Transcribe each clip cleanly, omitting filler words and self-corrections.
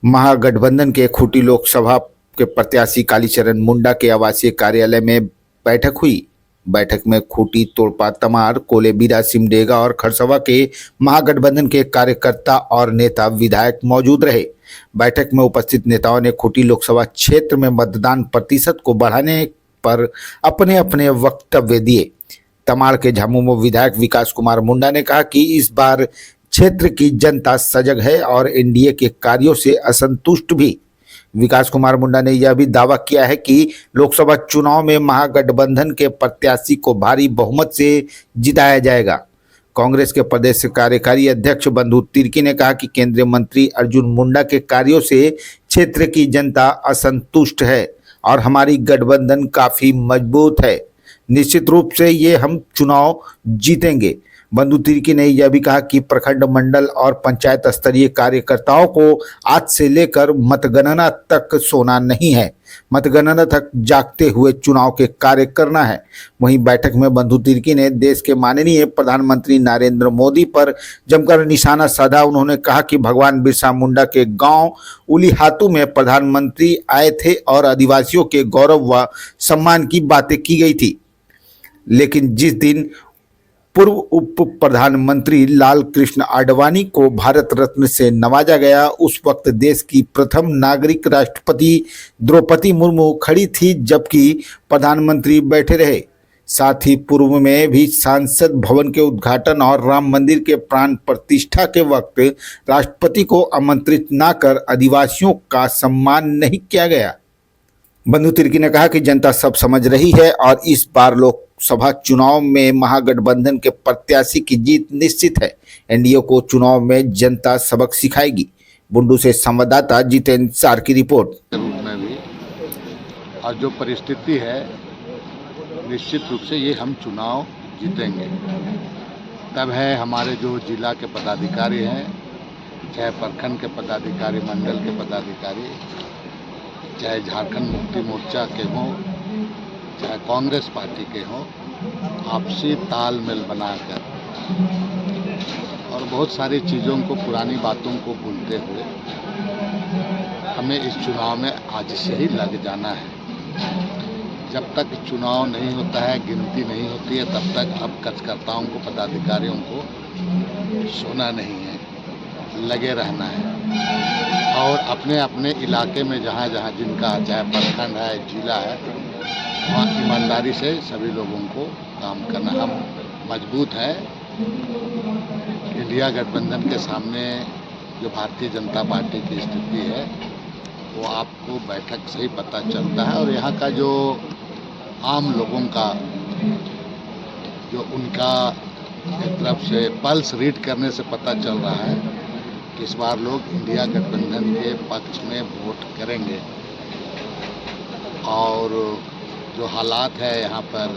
महागठबंधन के खूंटी लोकसभा के प्रत्याशी कालीचरण मुंडा के आवासीय कार्यालय में बैठक हुई। बैठक में खूंटी, तोड़पा, तमार, कोलेबिरा, सिमडेगा और खरसवा के महागठबंधन के कार्यकर्ता और नेता विधायक मौजूद रहे। बैठक में उपस्थित नेताओं ने खूंटी लोकसभा क्षेत्र में मतदान प्रतिशत को बढ़ाने पर अपने अपने वक्तव्य दिए। तमाड़ के झामुमो विधायक विकास कुमार मुंडा ने कहा कि इस बार क्षेत्र की जनता सजग है और एनडीए के कार्यों से असंतुष्ट भी। विकास कुमार मुंडा ने यह भी दावा किया है कि लोकसभा चुनाव में महागठबंधन के प्रत्याशी को भारी बहुमत से जिताया जाएगा। कांग्रेस के प्रदेश कार्यकारी अध्यक्ष बंधु तिर्की ने कहा कि केंद्रीय मंत्री अर्जुन मुंडा के कार्यों से क्षेत्र की जनता असंतुष्ट है और हमारी गठबंधन काफी मजबूत है। निश्चित रूप से ये हम चुनाव जीतेंगे। बंधु तिर्की ने यह भी कहा कि प्रखंड, मंडल और पंचायत स्तरीय कार्यकर्ताओं को आज से लेकर मतगणना तक सोना नहीं है, मतगणना तक जागते हुए चुनाव के कार्य करना है। वहीं बैठक में बंधु तिर्की ने देश के माननीय प्रधानमंत्री नरेंद्र मोदी पर जमकर निशाना साधा। उन्होंने कहा कि भगवान बिरसा मुंडा के गांव उलीहातू में प्रधानमंत्री आए थे और आदिवासियों के गौरव व सम्मान की बातें की गई थी, लेकिन जिस दिन पूर्व उप प्रधानमंत्री लाल कृष्ण आडवाणी को भारत रत्न से नवाजा गया, उस वक्त देश की प्रथम नागरिक राष्ट्रपति द्रौपदी मुर्मू खड़ी थी जबकि प्रधानमंत्री बैठे रहे। साथ ही पूर्व में भी सांसद भवन के उद्घाटन और राम मंदिर के प्राण प्रतिष्ठा के वक्त राष्ट्रपति को आमंत्रित न कर आदिवासियों का सम्मान नहीं किया गया। बंधु तिर्की ने कहा कि जनता सब समझ रही है और इस बार लोकसभा चुनाव में महागठबंधन के प्रत्याशी की जीत निश्चित है। एनडीए को चुनाव में जनता सबक सिखाएगी। बुंडू से संवाददाता जितेंद्र सार की रिपोर्ट। रूप में भी और जो परिस्थिति है, निश्चित रूप से ये हम चुनाव जीतेंगे। तब है हमारे जो जिला के पदाधिकारी हैं, चाहे प्रखंड के पदाधिकारी, मंडल के पदाधिकारी, चाहे झारखंड मुक्ति मोर्चा के हों, चाहे कांग्रेस पार्टी के हों, आपसी तालमेल बनाकर और बहुत सारी चीज़ों को, पुरानी बातों को भूलते हुए हमें इस चुनाव में आज से ही लग जाना है। जब तक चुनाव नहीं होता है, गिनती नहीं होती है, तब तक अब कार्यकर्ताओं को, पदाधिकारियों को सोना नहीं है, लगे रहना है और अपने अपने इलाके में जहाँ जहाँ जिनका, चाहे प्रखंड है, जिला है, वहाँ ईमानदारी से सभी लोगों को काम करना। हम मजबूत हैं। इंडिया गठबंधन के सामने जो भारतीय जनता पार्टी की स्थिति है वो आपको बैठक से ही पता चलता है और यहाँ का जो आम लोगों का जो उनका एक तरफ से पल्स रीड करने से पता चल रहा है कि इस बार लोग इंडिया गठबंधन के पक्ष में वोट करेंगे। और जो हालात है यहाँ पर,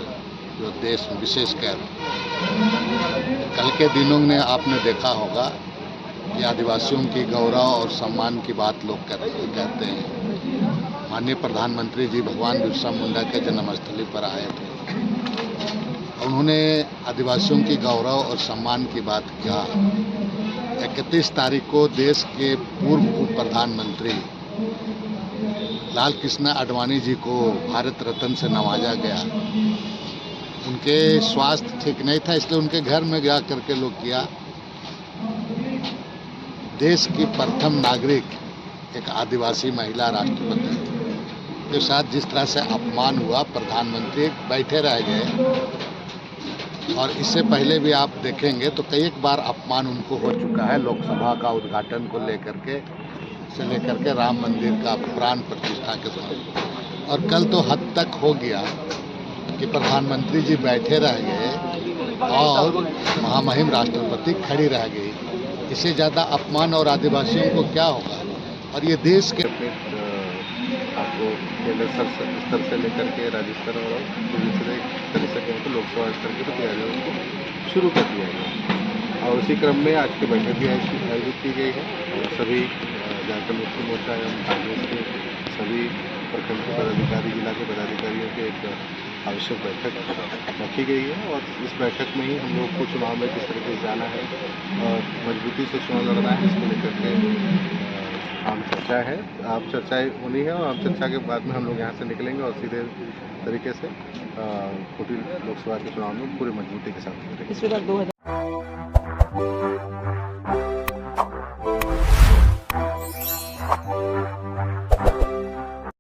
जो देश में विशेषकर कल के दिनों में आपने देखा होगा कि आदिवासियों की गौरव और सम्मान की बात लोग कहते हैं। माननीय प्रधानमंत्री जी भगवान बिरसा मुंडा के जन्मस्थली पर आए थे, उन्होंने आदिवासियों की गौरव और सम्मान की बात किया। 31 तारीख को देश के पूर्व उप प्रधानमंत्री लाल कृष्ण आडवाणी जी को भारत रत्न से नवाजा गया। उनके स्वास्थ्य ठीक नहीं था, इसलिए उनके घर में गया करके लोग किया। देश की प्रथम नागरिक, एक आदिवासी महिला राष्ट्रपति के साथ जिस तरह से अपमान हुआ, प्रधानमंत्री बैठे रह गए। और इससे पहले भी आप देखेंगे तो कई एक बार अपमान उनको हो चुका है, लोकसभा का उद्घाटन को लेकर के राम मंदिर का प्राण प्रतिष्ठा के समय। और कल तो हद तक हो गया कि प्रधानमंत्री जी बैठे रह गए और महामहिम राष्ट्रपति खड़ी रह गई। इससे ज़्यादा अपमान और आदिवासियों को क्या होगा। और ये देश के आपको केंद्र स्तर से लेकर के राज्य स्तर और दूसरे तरह से तो लोकसभा स्तर की तैयारियों को शुरू कर दिया गया और उसी क्रम में आज की बैठक भी आयोजित की गई है। सभी झारखंड मुक्ति मोर्चा एवं कांग्रेस के सभी प्रखंड के पदाधिकारी, जिला के पदाधिकारियों की एक आवश्यक बैठक रखी गई है और इस बैठक में ही हम लोग को चुनाव में किस तरीके से जाना है और मजबूती से चुनाव लड़ना है, इसको लेकर के आम चर्चा है, आम चर्चा होनी है और आम चर्चा के बाद में हम लोग यहाँ से निकलेंगे और सीधे तरीके से खूंटी लोकसभा के चुनाव में पूरी मजबूती के साथ करेंगे। पिछली बार 2000